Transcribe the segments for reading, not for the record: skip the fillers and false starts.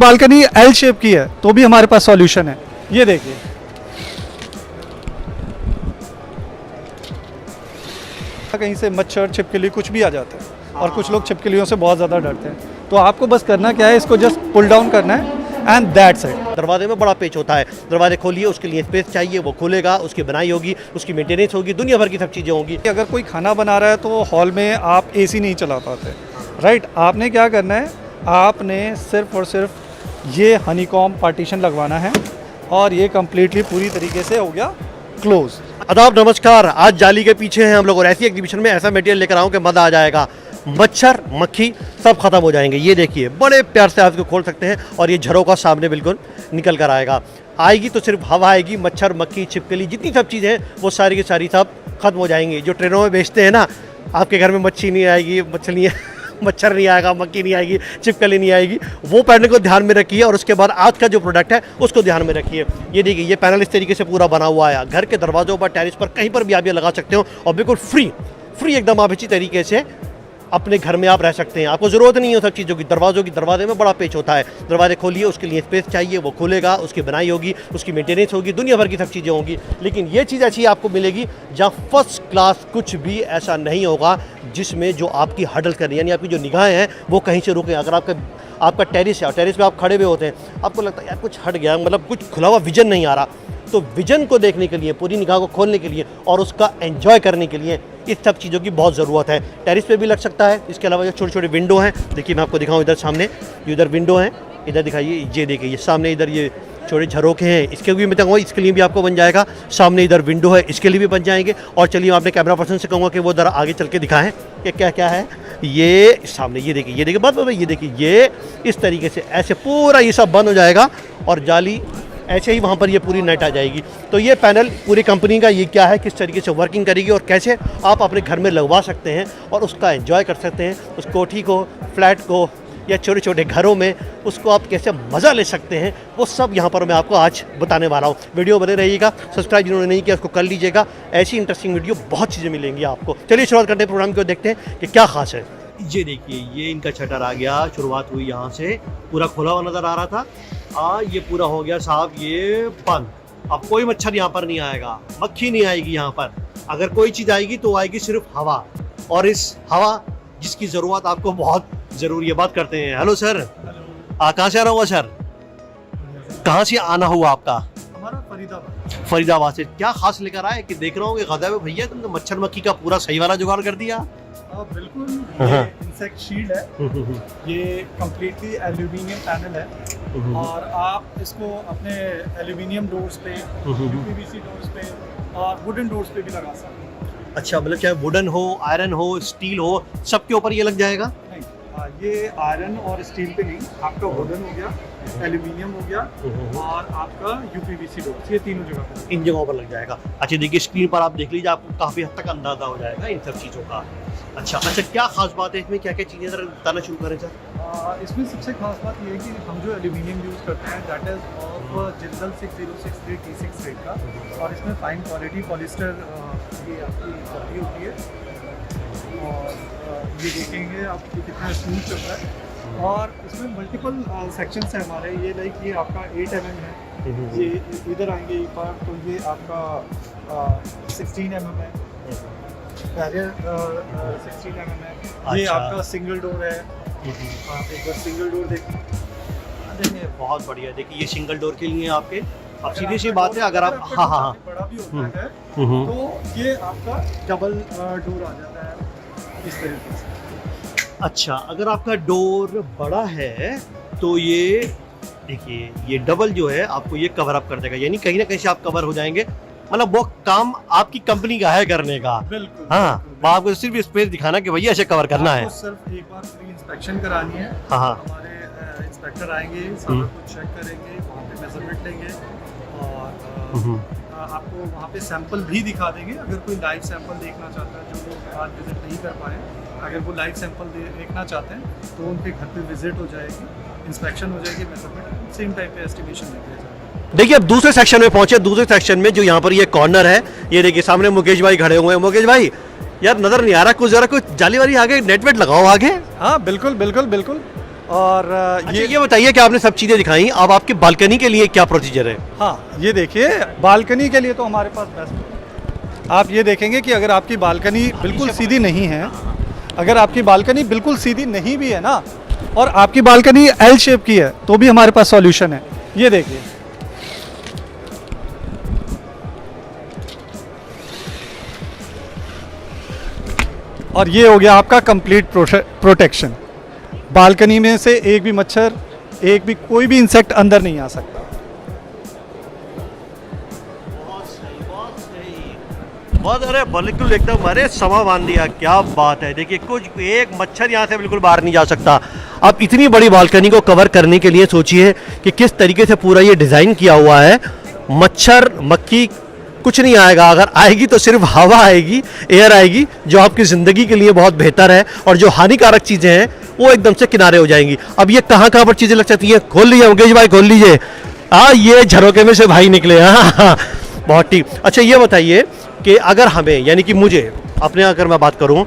Balcony L shape की है तो भी हमारे पास सॉल्यूशन है। ये देखिए, कहीं से मच्छर छिपकली कुछ भी आ जाता है और कुछ लोग छिपकलियों से बहुत ज़्यादा डरते हैं, तो आपको बस करना क्या है, इसको जस्ट पुल डाउन करना है एंड दैट्स इट। दरवाजे में बड़ा पेच होता है, दरवाजे खोलिए, उसके लिए स्पेस चाहिए, वो खुलेगा, उसकी बनाई होगी, उसकी मेंटेनेंस होगी, दुनिया भर की सब चीज़ें होंगी। अगर कोई खाना बना रहा है तो हॉल में आप एसी नहीं चला पाते, राइट। आपने क्या करना है, आपने सिर्फ और सिर्फ ये हनीकॉम्ब पार्टीशन लगवाना है और ये कम्प्लीटली पूरी तरीके से हो गया क्लोज। आदाब, नमस्कार। आज जाली के पीछे हैं हम लोग और ऐसी एग्जीबिशन में ऐसा मटेरियल लेकर आऊँ कि मज़ा आ जाएगा। मच्छर मक्खी सब खत्म हो जाएंगे। ये देखिए, बड़े प्यार से आप इसको खोल सकते हैं और ये झरोका सामने बिल्कुल निकल कर आएगी तो सिर्फ हवा आएगी, मच्छर मक्खी छिपकली जितनी सब चीज़ें हैं वो सारी की सारी सब खत्म हो जाएंगी। जो ट्रेनों में बेचते हैं ना, आपके घर में मच्छी नहीं आएगी, मच्छर नहीं आएगा, मक्खी नहीं आएगी, छिपकली नहीं आएगी, वो पैनल को ध्यान में रखिए और उसके बाद आज का जो प्रोडक्ट है उसको ध्यान में रखिए। ये देखिए, ये पैनल इस तरीके से पूरा बना हुआ है। घर के दरवाजों पर, टेरिस पर, कहीं पर भी आप ये लगा सकते हो और बिल्कुल फ्री एकदम आप इसी तरीके से अपने घर में आप रह सकते हैं। आपको ज़रूरत नहीं है सब चीज़ों की। दरवाजे में बड़ा पेच होता है, दरवाजे खोलिए, उसके लिए स्पेस चाहिए, वो खुलेगा, उसकी बनाई होगी, उसकी मेंटेनेंस होगी, दुनिया भर की सब चीज़ें होंगी। लेकिन ये चीज़ ऐसी आपको मिलेगी जहाँ फर्स्ट क्लास कुछ भी ऐसा नहीं होगा जिसमें जो आपकी हडल करनी, यानी आपकी जो निगाहें हैं वो कहीं से रुकें। अगर आपका टेरिस है और टेरिस पे आप खड़े हुए होते हैं, आपको लगता है यार कुछ हट गया, मतलब कुछ खुला हुआ विजन नहीं आ रहा, तो विजन को देखने के लिए, पूरी निगाह को खोलने के लिए और उसका एंजॉय करने के लिए इस सब चीज़ों की बहुत ज़रूरत है। टेरिस पे भी लग सकता है। इसके अलावा जो छोटे छोटे विंडो हैं, देखिए मैं आपको दिखाऊं, इधर सामने इधर विंडो हैं, इधर दिखाइए, ये देखिए, ये सामने इधर ये छोटे झरोखे हैं, इसके भी मैं कहूँगा इसके लिए भी आपको बन जाएगा। सामने इधर विंडो है, इसके लिए भी बन जाएंगे। और चलिए मैं अपने कैमरा पर्सन से कहूँगा कि वो ज़रा आगे चल के दिखाएं कि क्या क्या है। ये सामने ये देखिए बात, ये देखिए, ये इस तरीके से ऐसे पूरा ये सब बंद हो जाएगा और जाली ऐसे ही वहाँ पर ये पूरी नेट आ जाएगी। तो ये पैनल पूरी कंपनी का ये क्या है, किस तरीके से वर्किंग करेगी और कैसे आप अपने घर में लगवा सकते हैं और उसका एंजॉय कर सकते हैं। उस कोठी को, फ्लैट को या छोटे छोटे घरों में उसको आप कैसे मज़ा ले सकते हैं, वो सब यहाँ पर मैं आपको आज बताने वाला हूँ। वीडियो बने रहिएगा। सब्सक्राइब जिन्होंने नहीं किया उसको कर लीजिएगा। ऐसी इंटरेस्टिंग वीडियो बहुत चीज़ें मिलेंगी आपको। चलिए शुरुआत करते हैं प्रोग्राम को, देखते हैं कि क्या खास है। ये देखिए, ये इनका शटर आ गया, शुरुआत हुई यहाँ से, पूरा खुला हुआ नज़र आ रहा था, ये पूरा हो गया साहब, ये बंद। अब कोई मच्छर यहाँ पर नहीं आएगा, मक्खी नहीं आएगी यहाँ पर। अगर कोई चीज़ आएगी तो आएगी सिर्फ हवा, और इस हवा जिसकी ज़रूरत आपको बहुत ज़रूरी है। बात करते हैं। हेलो सर, कहाँ से आ रहा हुआ सर? कहाँ से आना हुआ आपका? हमारा फरीदाबाद से। क्या खास लेकर आए कि देख रहा हूँ कि गधा भैया तुमने मच्छर मक्खी का पूरा सही वाला जुगाड़ कर दिया। बिल्कुल, ये इंसेक्ट शील्ड है, ये कम्प्लीटली एल्यूमिनियम पैनल है और आप इसको अपने एल्यूमिनियम डोर्स पे, यूपीवीसी डोर्स पे और वुडन डोर्स पे भी लगा सकते हैं। अच्छा, मतलब चाहे वुडन हो, आयरन हो, स्टील हो, सबके ऊपर ये लग जाएगा? नहीं, ये आयरन और स्टील पे नहीं, आपका वुडन हो गया, एल्यूमिनियम हो गया और आपका यूपीवीसी डोर्स, ये तीनों जगह पे, इन जगहों पर लग जाएगा। अच्छा देखिए, स्क्रीन पर आप देख लीजिए, आपको काफ़ी हद तक अंदाजा हो जाएगा इन सब चीज़ों का। अच्छा, क्या खास बात है इसमें, क्या क्या चीज़ें ज़रा बताना शुरू करें सर? इसमें सबसे खास बात ये है कि हम जो एल्यूमिनियम यूज़ करते हैं that is of Jindal 6063 T6 grade का, और इसमें फाइन क्वालिटी पॉलिस्टर ये आपकी पट्टी होती है और ये देखेंगे आप कि कितना स्मूथ चल रहा है। और इसमें मल्टीपल सेक्शंस हैं हमारे। ये लाइक ये आपका 8 mm है, ये इधर आएंगे एक बार तो ये आपका 16 mm है, बैरियर 16 mm है। ये अच्छा। आपका सिंगल डोर है, आप एक बार सिंगल डोर देखिए, बहुत बढ़िया। देखिए, ये सिंगल डोर के लिए आपके, अब सीधी सी बात है, अगर आप हाँ बड़ा भी होता है तो ये आपका डबल डोर आ जाता है इस तरीके से। अच्छा, अगर आपका डोर बड़ा है तो ये देखिए, ये डबल जो है आपको ये कवर अप कर देगा, यानी कहीं ना कहीं से आप कवर हो जाएंगे। मतलब वो काम आपकी कंपनी का है करने का। बिल्कुल, हाँ, बिल्कुल। आपको सिर्फ स्पेस दिखाना कि भैया ऐसे कवर करना है। सिर्फ एक बार फ्री इंस्पेक्शन करानी है। हाँ, हमारे इंस्पेक्टर आएंगे, सारा कुछ चेक करेंगे, वहाँ पे मेजरमेंट लेंगे और आपको वहाँ पे सैंपल भी दिखा देंगे। अगर कोई लाइव सैंपल देखना चाहता है, जो लोग आज विजिट नहीं कर पाए, अगर वो लाइव सैंपल देखना चाहते हैं तो उनके घर पे विजिट हो जाएगी, इंस्पेक्शन हो जाएगी, मेजरमेंट सेम टाइम पे एस्टिमेशन दे दिया जाएगा। देखिए अब दूसरे सेक्शन में पहुंचे। दूसरे सेक्शन में जो यहाँ पर ये कॉर्नर है, ये देखिए सामने मुकेश भाई खड़े हुए हैं। मुकेश भाई, यार नजर नहीं आ रहा कुछ, जरा कुछ जाली वाली आगे नेट वेट लगाओ आगे। हाँ बिल्कुल बिल्कुल बिल्कुल। और ये बताइए कि आपने सब चीज़ें दिखाई, अब आपकी बालकनी के लिए क्या प्रोसीजर है? हाँ, ये देखिए बालकनी के लिए तो हमारे पास बेस्ट, आप ये देखेंगे कि अगर आपकी बालकनी बिल्कुल सीधी नहीं है, अगर आपकी बालकनी बिल्कुल सीधी नहीं भी है ना, और आपकी बालकनी एल शेप की है, तो भी हमारे पास सॉल्यूशन है। ये देखिए, और ये हो गया आपका कंप्लीट प्रोटेक्शन। बालकनी में से एक भी मच्छर, एक भी कोई भी इंसेक्ट अंदर नहीं आ सकता। बहुत, अरे बिल्कुल एकदम, अरे समा बांध दिया, क्या बात है। देखिए कुछ एक मच्छर यहाँ से बिल्कुल बाहर नहीं जा सकता। अब इतनी बड़ी बालकनी को कवर करने के लिए सोचिए कि किस तरीके से पूरा ये डिज़ाइन किया हुआ है। मच्छर मक्खी कुछ नहीं आएगा, अगर आएगी तो सिर्फ हवा आएगी, एयर आएगी, जो आपकी ज़िंदगी के लिए बहुत बेहतर है, और जो हानिकारक चीज़ें हैं वो एकदम से किनारे हो जाएंगी। अब ये कहाँ कहाँ पर चीज़ें लग सकती हैं, खोल लीजिए मुकेश भाई, खोल लीजिए। ये झरोके में से भाई निकले। हाँ, बहुत ठीक। अच्छा ये बताइए कि अगर हमें, यानी कि मुझे अपने, अगर मैं बात करूँ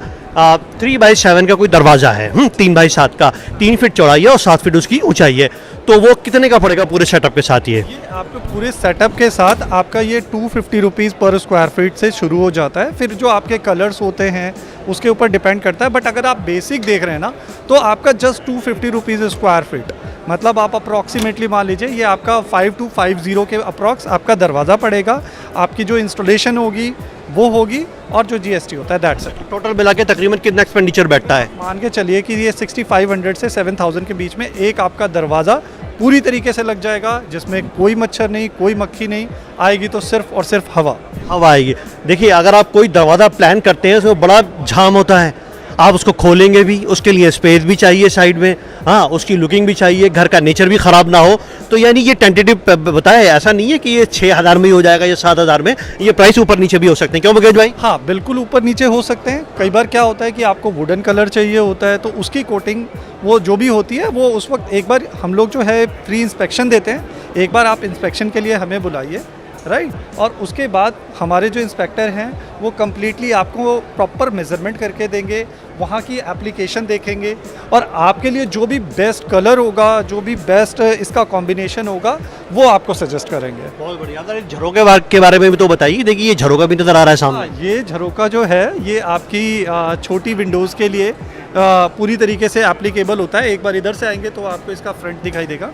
3x7 का कोई दरवाज़ा है, 3x7 का, 3 फीट चौड़ाई है और 7 फीट उसकी ऊंचाई है, तो वो कितने का पड़ेगा पूरे सेटअप के साथ? ये आपको पूरे सेटअप के साथ आपका ये 250 रुपीज़ पर स्क्वायर फीट से शुरू हो जाता है। फिर जो आपके कलर्स होते हैं उसके ऊपर डिपेंड करता है, बट अगर आप बेसिक देख रहे हैं ना, तो आपका जस्ट 250 रुपीज़ स्क्वायर फीट, मतलब आप अप्रॉक्सीमेटली मान लीजिए ये आपका 5250 के अप्रॉक्स आपका दरवाज़ा पड़ेगा। आपकी जो इंस्टॉलेशन होगी वो होगी, और जो जीएसटी होता है दैट्स इट। टोटल मिला के तकरीबन कितना एक्सपेंडिचर बैठता है? मान के चलिए कि ये 6500 से 7000 के बीच में एक आपका दरवाज़ा पूरी तरीके से लग जाएगा, जिसमें कोई मच्छर नहीं, कोई मक्खी नहीं आएगी, तो सिर्फ और सिर्फ हवा आएगी। देखिए अगर आप कोई दरवाज़ा प्लान करते हैं उसमें बड़ा झाम होता है, आप उसको खोलेंगे भी, उसके लिए स्पेस भी चाहिए साइड में, हाँ उसकी लुकिंग भी चाहिए, घर का नेचर भी ख़राब ना हो। तो यानी ये टेंटेटिव बताया है, ऐसा नहीं है कि ये 6000 में ही हो जाएगा या 7000 में, ये प्राइस ऊपर नीचे भी हो सकते हैं, क्यों मुकेश भाई? हाँ बिल्कुल ऊपर नीचे हो सकते हैं। कई बार क्या होता है कि आपको वुडन कलर चाहिए होता है, तो उसकी कोटिंग वो जो भी होती है वो उस वक्त एक बार हम लोग जो है फ्री इंस्पेक्शन देते हैं, एक बार आप इंस्पेक्शन के लिए हमें बुलाइए, राइट, और उसके बाद हमारे जो इंस्पेक्टर हैं वो कम्प्लीटली आपको प्रॉपर मेज़रमेंट करके देंगे, वहाँ की एप्लीकेशन देखेंगे, और आपके लिए जो भी बेस्ट कलर होगा, जो भी बेस्ट इसका कॉम्बिनेशन होगा, वो आपको सजेस्ट करेंगे। बहुत बढ़िया। अगर झरोके के बारे में भी तो बताइए। देखिए ये झरोका भी नज़र आ रहा है सामने। ये झरोका जो है ये आपकी छोटी विंडोज़ के लिए पूरी तरीके से एप्लीकेबल होता है। एक बार इधर से आएंगे तो आपको इसका फ्रंट दिखाई देगा।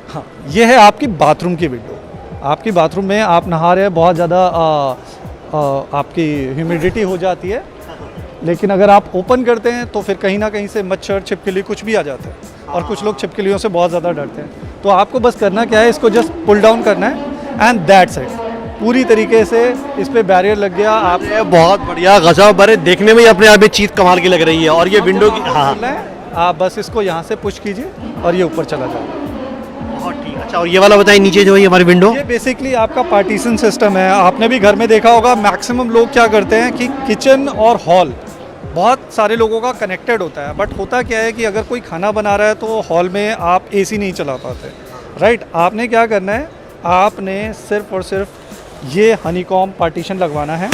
हाँ, ये है आपकी बाथरूम की विंडो। आपकी बाथरूम में आप नहा रहे हैं, बहुत ज़्यादा आपकी ह्यूमिडिटी हो जाती है, लेकिन अगर आप ओपन करते हैं तो फिर कहीं ना कहीं से मच्छर छिपकली कुछ भी आ जाता है, और कुछ लोग छिपकलियों से बहुत ज़्यादा डरते हैं। तो आपको बस करना क्या है, इसको जस्ट पुल डाउन करना है एंड दैट्स इट। पूरी तरीके से इस पर बैरियर लग गया। आप बहुत बढ़िया, गजब, अरे देखने में ही अपने आप में चीज़ कमाल की लग रही है। और ये विंडो की, हाँ आप बस इसको यहाँ से पुश कीजिए और ये ऊपर चला जाएगा। बहुत ठीक। अच्छा और ये वाला बताइए, नीचे जो है हमारी विंडो, ये बेसिकली आपका पार्टीशन सिस्टम है। आपने भी घर में देखा होगा, मैक्सिमम लोग क्या करते हैं कि किचन और हॉल बहुत सारे लोगों का कनेक्टेड होता है, बट होता क्या है कि अगर कोई खाना बना रहा है तो हॉल में आप एसी नहीं चला पाते, राइट। आपने क्या करना है, आपने सिर्फ और सिर्फ ये हनीकॉम्ब पार्टीशन लगवाना है,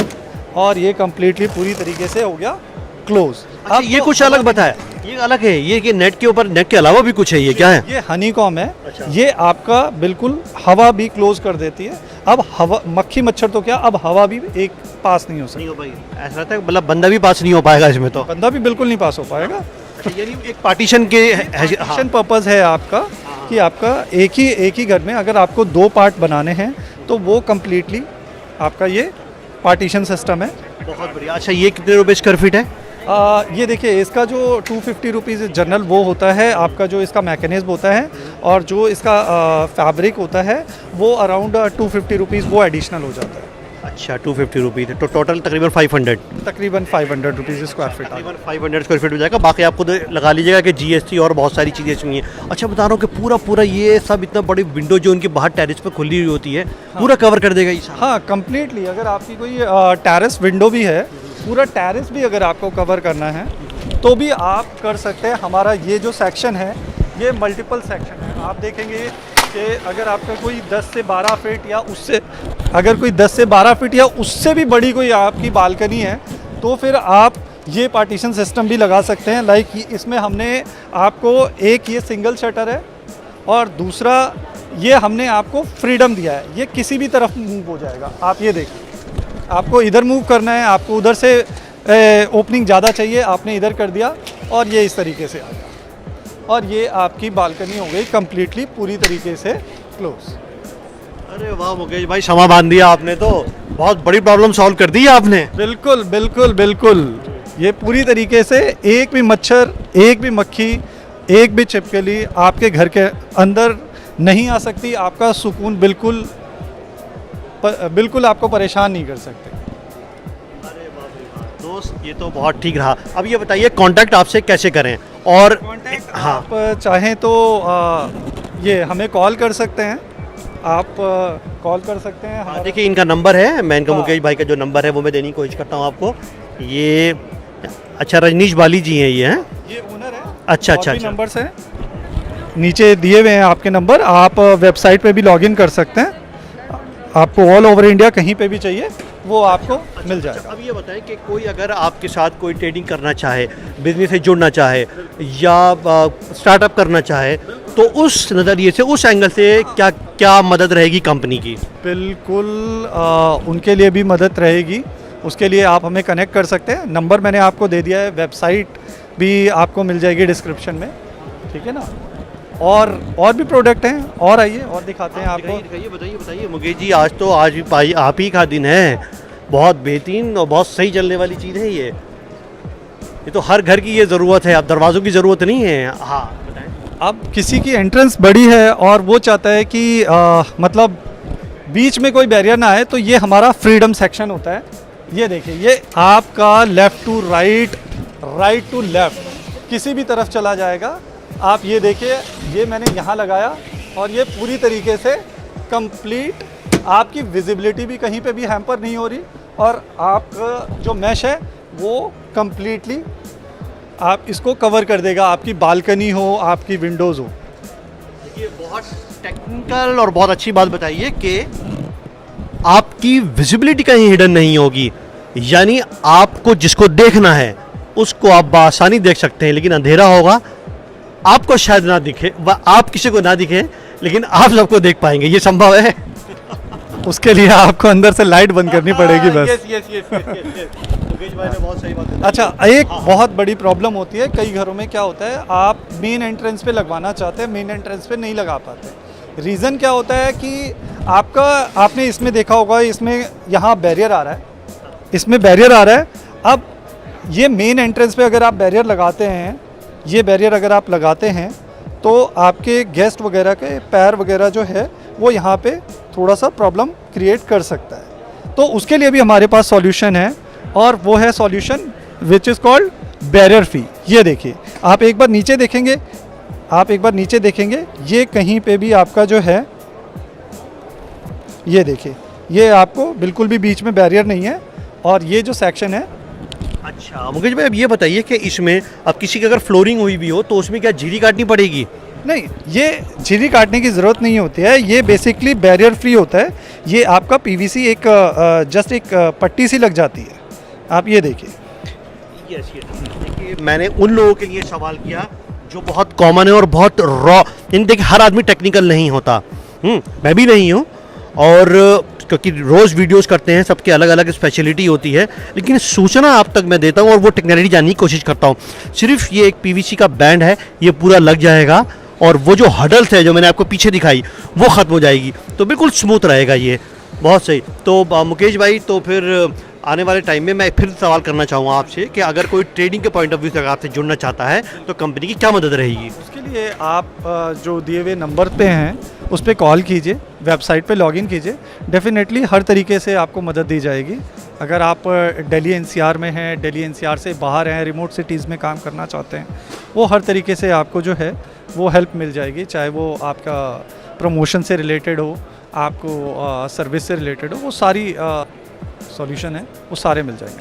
और ये कम्प्लीटली पूरी तरीके से हो गया क्लोज। अब ये कुछ अलग बताया, ये अलग है, ये कि नेट के ऊपर, नेट के अलावा भी कुछ है, ये क्या है? ये हनीकॉम्ब है। ये आपका बिल्कुल हवा भी क्लोज कर देती है। अब हवा, मक्खी मच्छर तो क्या, अब हवा भी एक पास नहीं हो सकती। नहीं हो पाई, ऐसा लगता है मतलब बंदा भी पास नहीं हो पाएगा इसमें, तो बंदा भी बिल्कुल नहीं पास हो पाएगा। यानी एक पार्टीशन के पार्टीशन पर्पस है आपका, कि आपका एक ही घर में अगर आपको 2 पार्ट बनाने हैं तो वो कम्प्लीटली आपका ये पार्टीशन सिस्टम है। बहुत बढ़िया। अच्छा ये कितने रुपए स्क्वायर फीट है? ये देखिए, इसका जो 250 रुपीज़ जनरल वो होता है आपका, जो इसका मैकेनिज्म होता है, और जो इसका फैब्रिक होता है वो अराउंड 250 रुपीज़ वो एडिशनल हो जाता है। अच्छा 250 रुपीज़, तो टोटल तकरीबन 500, तकरीबन 500 रुपीज़ स्क्वायर फीट। तकरीबन 500 स्क्वायर फीट हो जाएगा। बाकी आप खुद लगा लीजिएगा कि जीएसटी और बहुत सारी चीज़ें इसमें हैं। अच्छा बता रहा हूँ कि पूरा ये सब इतना बड़ी विंडो जो उनकी बाहर टेरेस पे खुली हुई होती है, पूरा कवर कर देगा ये? हाँ कम्प्लीटली। अगर आपकी कोई टेरेस विंडो भी है, पूरा टेरेस भी अगर आपको कवर करना है तो भी आप कर सकते हैं। हमारा ये जो सेक्शन है ये मल्टीपल सेक्शन है। आप देखेंगे कि अगर आपका कोई 10 से 12 फीट या उससे, अगर कोई 10 से 12 फीट या उससे भी बड़ी कोई आपकी बालकनी है, तो फिर आप ये पार्टीशन सिस्टम भी लगा सकते हैं। लाइक इसमें हमने आपको एक ये सिंगल शटर है और दूसरा ये हमने आपको फ्रीडम दिया है, ये किसी भी तरफ मूव हो जाएगा। आप ये देखिए, आपको इधर मूव करना है, आपको उधर से ओपनिंग ज़्यादा चाहिए, आपने इधर कर दिया और ये इस तरीके से आ गया और ये आपकी बालकनी हो गई कंप्लीटली पूरी तरीके से क्लोज। अरे वाह मुकेश भाई, क्षमा बांध दिया आपने, तो बहुत बड़ी प्रॉब्लम सॉल्व कर दी है आपने। बिल्कुल बिल्कुल बिल्कुल, ये पूरी तरीके से एक भी मच्छर, एक भी मक्खी, एक भी छिपकली आपके घर के अंदर नहीं आ सकती। आपका सुकून बिल्कुल बिल्कुल आपको परेशान नहीं कर सकते। अरे बाप रे बाप। दोस्त ये तो बहुत ठीक रहा। अब ये बताइए कांटेक्ट आपसे कैसे करें? और हाँ, आप चाहें तो ये हमें कॉल कर सकते हैं, आप कॉल कर सकते हैं। हाँ, देखिए इनका नंबर है, मैं इनका हाँ। मुकेश भाई का जो नंबर है वो मैं देने की कोशिश करता हूँ आपको। ये अच्छा रजनीश बाली जी हैं ये, हैं? ये ओनर है। अच्छा अच्छा और भी अच्छा। नंबर्स हैं नीचे दिए हुए हैं आपके नंबर, आप वेबसाइट पे भी लॉगिन कर सकते हैं। आपको ऑल ओवर इंडिया कहीं पे भी चाहिए वो आपको मिल जाएगा। अब ये बताएं कि कोई अगर आपके साथ कोई ट्रेडिंग करना चाहे, बिजनेस से जुड़ना चाहे या स्टार्टअप करना चाहे, तो उस नज़रिए से, उस एंगल से क्या क्या मदद रहेगी कंपनी की? बिल्कुल उनके लिए भी मदद रहेगी। उसके लिए आप हमें कनेक्ट कर सकते हैं। नंबर मैंने आपको दे दिया है, वेबसाइट भी आपको मिल जाएगी डिस्क्रिप्शन में, ठीक है ना। और भी प्रोडक्ट हैं, और आइए और दिखाते हैं आपको। बताइए बताइए मुकेश जी, आज तो आज भी भाई आप ही का दिन है। बहुत बेहतरीन और बहुत सही चलने वाली चीज़ है ये तो हर घर की ये ज़रूरत है, अब दरवाज़ों की ज़रूरत नहीं है। हाँ बताएं। अब किसी की एंट्रेंस बड़ी है और वो चाहता है कि मतलब बीच में कोई बैरियर ना आए, तो ये हमारा फ्रीडम सेक्शन होता है। ये देखिए, ये आपका left to right, right to left किसी भी तरफ चला जाएगा। आप ये देखिए, ये मैंने यहाँ लगाया और ये पूरी तरीके से कंप्लीट, आपकी विजिबिलिटी भी कहीं पे भी हैम्पर नहीं हो रही और आपका जो मैश है वो कंप्लीटली आप इसको कवर कर देगा। आपकी बालकनी हो, आपकी विंडोज़ हो। देखिए बहुत टेक्निकल और बहुत अच्छी बात बताइए कि आपकी विजिबिलिटी कहीं हिडन नहीं होगी, यानी आपको जिसको देखना है उसको आप बआसानी देख सकते हैं, लेकिन अंधेरा होगा आपको शायद ना दिखे, आप किसी को ना दिखे, लेकिन आप सबको देख पाएंगे। ये संभव है? उसके लिए आपको अंदर से लाइट बंद करनी पड़ेगी बस। मुकेश भाई ने बहुत सही बात बताई। अच्छा, एक बहुत बड़ी प्रॉब्लम होती है कई घरों में, क्या होता है, आप मेन एंट्रेंस पे लगवाना चाहते हैं, मेन एंट्रेंस पे नहीं लगा पाते। रीज़न क्या होता है कि आपने इसमें देखा होगा, इसमें यहाँ बैरियर आ रहा है, इसमें बैरियर आ रहा है। अब ये मेन एंट्रेंस पे अगर आप बैरियर लगाते हैं, ये बैरियर अगर आप लगाते हैं, तो आपके गेस्ट वगैरह के पैर वगैरह जो है वो यहाँ पे थोड़ा सा प्रॉब्लम क्रिएट कर सकता है। तो उसके लिए भी हमारे पास सॉल्यूशन है, और वो है solution which is called barrier free. ये देखिए, आप एक बार नीचे देखेंगे, ये कहीं पे भी आपका जो है, ये देखिए, ये आपको बिल्कुल भी बीच में बैरियर नहीं है। और ये जो सेक्शन है, अच्छा मुकेश भाई, अब ये बताइए कि इसमें अब किसी की अगर फ्लोरिंग हुई भी हो तो उसमें क्या झिरी काटनी पड़ेगी? नहीं, ये झिरी काटने की ज़रूरत नहीं होती है। ये बेसिकली बैरियर फ्री होता है। ये आपका पीवीसी एक जस्ट एक पट्टी सी लग जाती है। आप ये देखिए। यस देखिए, मैंने उन लोगों के लिए सवाल किया जो बहुत कॉमन है और बहुत रॉ। इन देखिए, हर आदमी टेक्निकल नहीं होता, मैं भी नहीं हूँ, और क्योंकि रोज़ वीडियोस करते हैं, सबके अलग अलग स्पेशलिटी होती है, लेकिन सूचना आप तक मैं देता हूँ और वो टेक्नोलॉजी जानने की कोशिश करता हूँ। सिर्फ ये एक पीवीसी का बैंड है, ये पूरा लग जाएगा और वो जो हडल्स है जो मैंने आपको पीछे दिखाई वो ख़त्म हो जाएगी, तो बिल्कुल स्मूथ रहेगा ये। बहुत सही। तो मुकेश भाई, तो फिर आने वाले टाइम में मैं फिर सवाल करना चाहूँगा आपसे कि अगर कोई ट्रेडिंग के पॉइंट ऑफ व्यू से अगर आपसे जुड़ना चाहता है तो कंपनी की क्या मदद रहेगी? उसके लिए आप जो दिए हुए नंबर पे हैं उस पर कॉल कीजिए, वेबसाइट पे लॉगिन कीजिए। डेफिनेटली हर तरीके से आपको मदद दी जाएगी। अगर आप दिल्ली एनसीआर में हैं, दिल्ली एनसीआर से बाहर हैं, रिमोट सिटीज़ में काम करना चाहते हैं, वो हर तरीके से आपको जो है वो हेल्प मिल जाएगी। चाहे वो आपका प्रमोशन से रिलेटेड हो, आपको सर्विस से रिलेटेड हो, वो सारी सॉल्यूशन है, वो सारे मिल जाएंगे।